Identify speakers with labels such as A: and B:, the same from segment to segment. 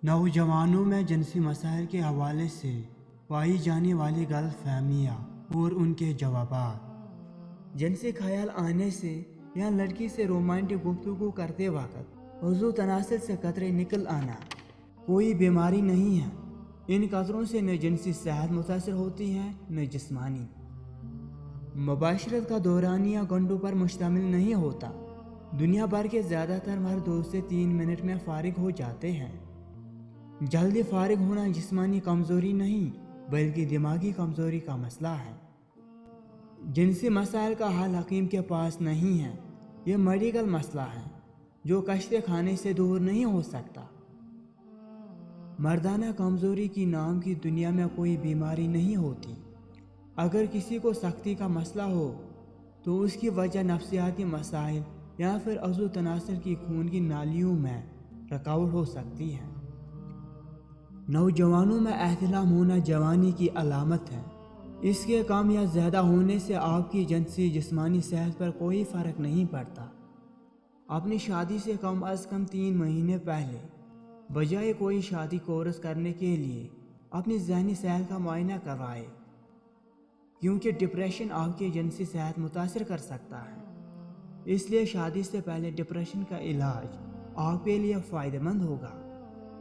A: نوجوانوں میں جنسی مسائل کے حوالے سے پائی جانے والی غلط فہمیاں اور ان کے جوابات۔ جنسی خیال آنے سے یا لڑکی سے رومانٹک گفتگو کرتے وقت عضو تناسل سے قطرے نکل آنا کوئی بیماری نہیں ہے۔ ان قطروں سے نہ جنسی صحت متاثر ہوتی ہے نہ جسمانی۔ مباشرت کا دورانیہ گھنٹوں پر مشتمل نہیں ہوتا۔ دنیا بھر کے زیادہ تر مرد 2 سے 3 منٹ میں فارغ ہو جاتے ہیں۔ جلدی فارغ ہونا جسمانی کمزوری نہیں بلکہ دماغی کمزوری کا مسئلہ ہے۔ جنسی مسائل کا حل حکیم کے پاس نہیں ہے، یہ میڈیکل مسئلہ ہے جو کشتے خانے سے دور نہیں ہو سکتا۔ مردانہ کمزوری کی نام کی دنیا میں کوئی بیماری نہیں ہوتی۔ اگر کسی کو سختی کا مسئلہ ہو تو اس کی وجہ نفسیاتی مسائل یا پھر عضو تناسل کی خون کی نالیوں میں رکاوٹ ہو سکتی ہے۔ نوجوانوں میں احتلام ہونا جوانی کی علامت ہے۔ اس کے کم یا زیادہ ہونے سے آپ کی جنسی جسمانی صحت پر کوئی فرق نہیں پڑتا۔ اپنی شادی سے کم از کم 3 مہینے پہلے بجائے کوئی شادی کورس کرنے کے لیے اپنی ذہنی صحت کا معائنہ کروائے، کیونکہ ڈپریشن آپ کی جنسی صحت متاثر کر سکتا ہے۔ اس لیے شادی سے پہلے ڈپریشن کا علاج آپ کے لیے فائدہ مند ہوگا۔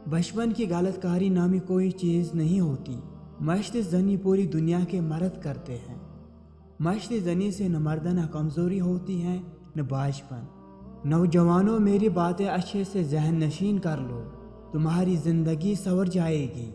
A: بچپن کی غلط کاری نامی کوئی چیز نہیں ہوتی۔ مشت زنی پوری دنیا کے مرد کرتے ہیں۔ مشت زنی سے نہ مردانہ کمزوری ہوتی ہے نہ باجپن۔ نوجوانوں، میری باتیں اچھے سے ذہن نشین کر لو، تمہاری زندگی سنور جائے گی۔